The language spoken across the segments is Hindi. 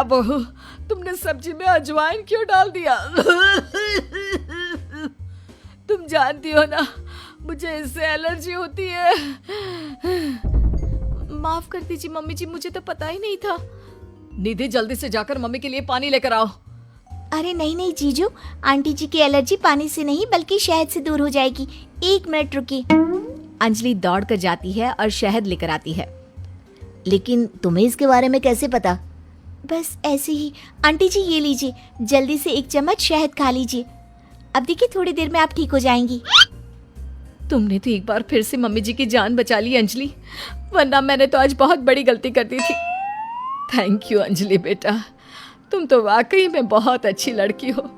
बहू, तुमने सब्जी में अजवाइन क्यों डाल दिया? तुम जानती हो ना, मुझे इससे एलर्जी होती है। माफ कर दीजिए मम्मी जी, मुझे तो पता ही नहीं था। निधि, जल्दी से जाकर मम्मी के लिए पानी लेकर आओ। अरे नहीं नहीं जीजू, आंटी जी की एलर्जी पानी से नहीं बल्कि शहद से दूर हो जाएगी। 1 मिनट रुकिए। अंजलि दौड़ कर जाती है और शहद लेकर आती है। लेकिन तुम्हें इसके बारे में कैसे पता? बस ऐसे ही। आंटी जी ये लीजिए, जल्दी से 1 चम्मच शहद खा लीजिए। अब देखिए थोड़ी देर में आप ठीक हो जाएंगी। तुमने तो एक बार फिर से मम्मी जी की जान बचा ली अंजलि, वरना मैंने तो आज बहुत बड़ी गलती कर दी थी। थैंक यू अंजलि बेटा, तुम तो वाकई में बहुत अच्छी लड़की हो।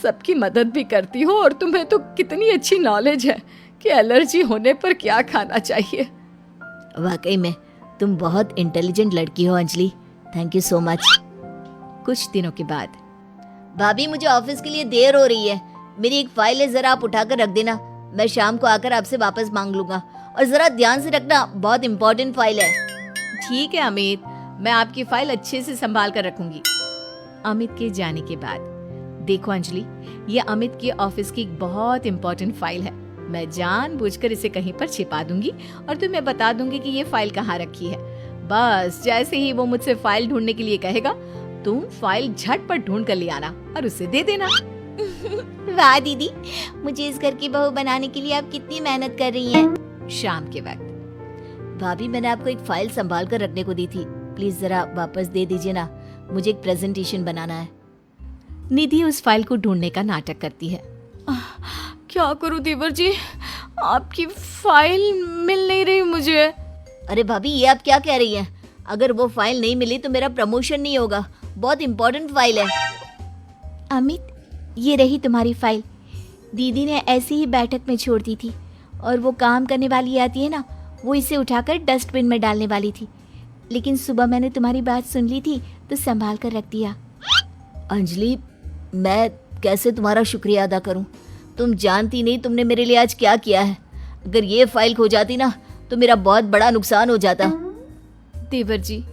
सबकी मदद भी करती हो और तुम्हें तो कितनी अच्छी नॉलेज है कि एलर्जी होने पर क्या खाना चाहिए। वाकई में तुम बहुत इंटेलिजेंट लड़की हो Anjali. Thank you so much. कुछ दिनों के बाद, भाभी मुझे ऑफिस के लिए देर हो रही है। मेरी एक फाइल है, जरा आप उठाकर रख देना। मैं शाम को आकर आपसे वापस मांग लूंगा। और जरा ध्यान से रखना, बहुत इंपॉर्टेंट फाइल है। ठीक है अमित, मैं आपकी फाइल अच्छे से संभाल कर रखूंगी। अमित के जाने के बाद, देखो अंजलि, ये अमित के ऑफिस की एक बहुत इंपॉर्टेंट फाइल है। मैं जानबूझकर इसे कहीं पर छिपा दूंगी और तुम्हें बता दूंगी कि ये फाइल कहाँ रखी है। बस जैसे ही वो मुझसे फाइल ढूंढने के लिए कहेगा, तुम फाइल झटपट ढूंढ कर ले आना और उसे दे देना। वाह दीदी, मुझे इस घर की बहू बनाने के लिए आप कितनी मेहनत कर रही हैं। शाम के वक्त, भाभी मैंने आपको एक फाइल संभाल कर रखने को दी थी, प्लीज जरा वापस दे दीजिए ना। मुझे एक प्रेजेंटेशन बनाना है। निधि उस फाइल को ढूंढने का नाटक करती है। क्या करूं देवर जी, आपकी फाइल मिल नहीं रही मुझे। अरे भाभी ये आप क्या कह रही हैं? अगर वो फाइल नहीं मिली तो मेरा प्रमोशन नहीं होगा। बहुत इंपॉर्टेंट फाइल है। अमित, ये रही तुम्हारी फाइल। दीदी ने ऐसे ही बैठक में छोड़ दी थी और वो काम करने वाली आती है ना, वो इसे उठाकर डस्टबिन में डालने वाली थी। लेकिन सुबह मैंने तुम्हारी बात सुन ली थी तो संभाल कर रख दिया। अंजलि, मैं कैसे तुम्हारा शुक्रिया अदा करूं? तुम जानती नहीं तुमने मेरे लिए आज क्या किया है। अगर ये फाइल खो जाती ना तो मेरा बहुत बड़ा नुकसान हो जाता। देवर जी,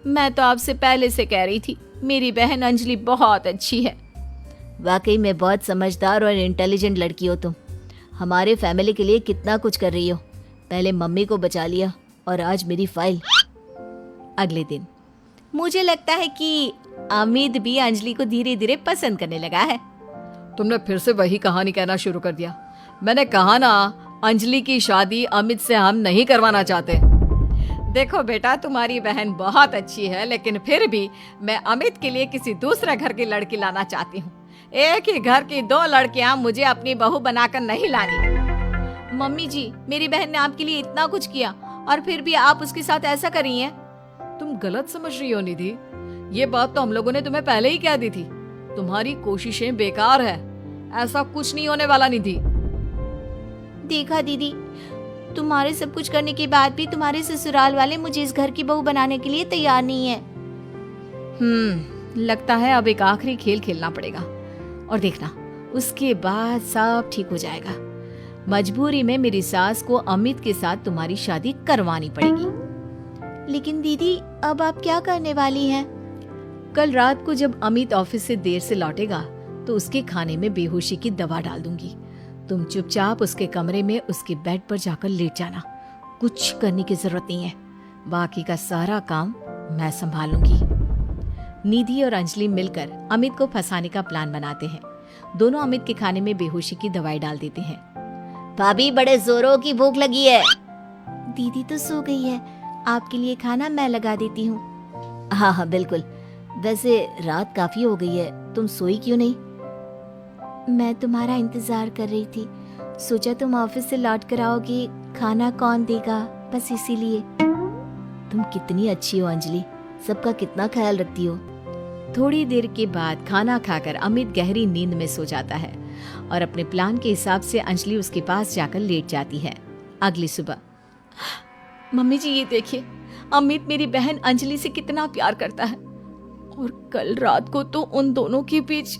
मैं तो आपसे पहले से कह रही थी, मेरी बहन अंजलि बहुत अच्छी है। वाकई में बहुत समझदार और इंटेलिजेंट लड़की हो तुम। हमारे फैमिली के लिए कितना कुछ कर रही हो। पहले मम्मी को बचा लिया और आज मेरी फाइल। अगले दिन, मुझे लगता है कि अमित भी अंजलि को धीरे धीरे पसंद करने लगा है। तुमने फिर से वही कहानी कहना शुरू कर दिया। मैंने कहा ना, अंजलि की शादी अमित से हम नहीं करवाना चाहते। देखो बेटा, तुम्हारी बहन बहुत अच्छी है, लेकिन फिर भी मैं अमित के लिए किसी दूसरे घर की लड़की लाना चाहती हूँ। एक ही घर की 2 लड़कियां मुझे अपनी बहू बनाकर नहीं लानी। मम्मी जी, मेरी बहन ने आपके लिए इतना कुछ किया और फिर भी आप उसके साथ ऐसा कर रही हैं। तुम गलत समझ रही हो निधि। ये बात तो हम लोगों ने तुम्हें पहले ही कह दी थी। तुम्हारी कोशिशें बेकार है। ऐसा कुछ नहीं होने वाला निधि। देखा दीदी, तुम्हारे सब कुछ करने के बाद भी तुम्हारे ससुराल वाले मुझे इस घर की बहू बनाने के लिए तैयार नहीं है। लगता है अब एक आखिरी खेल खेलना पड़ेगा और देखना, उसके बाद सब ठीक हो जाएगा। मजबूरी में मेरी सास को अमित के साथ तुम्हारी शादी करवानी पड़ेगी। लेकिन दीदी, अब आप क्या करने वाली हैं? कल रात को जब अमित ऑफिस से देर से लौटेगा तो उसके खाने में बेहोशी की दवा डाल दूंगी। तुम चुपचाप उसके कमरे में उसके बेड पर जाकर लेट जाना। कुछ करने की जरूरत नहीं है, बाकी का सारा काम मैं संभालूंगी। निधि और अंजलि मिलकर अमित को फंसाने का प्लान बनाते हैं। दोनों अमित के खाने में बेहोशी की दवाई डाल देते हैं। भाभी, बड़े जोरों की भूख लगी है। दीदी तो सो गई है, आपके लिए खाना मैं लगा देती हूँ। हाँ हाँ बिल्कुल। वैसे रात काफी हो गई है, तुम सोई क्यों नहीं? मैं तुम्हारा इंतजार कर रही थी। सोचा तुम ऑफिस से लौट कर आओगी, खाना कौन देगा, बस इसीलिए। तुम कितनी अच्छी हो अंजलि, सबका कितना ख्याल रखती हो। थोड़ी देर के बाद खाना खाकर अमित गहरी नींद में सो जाता है और अपने प्लान के हिसाब से अंजलि उसके पास जाकर लेट जाती है। अगली सुबह, मम्मी जी ये देखिए, अमित मेरी बहन अंजलि से कितना प्यार करता है और कल रात को तो उन दोनों के बीच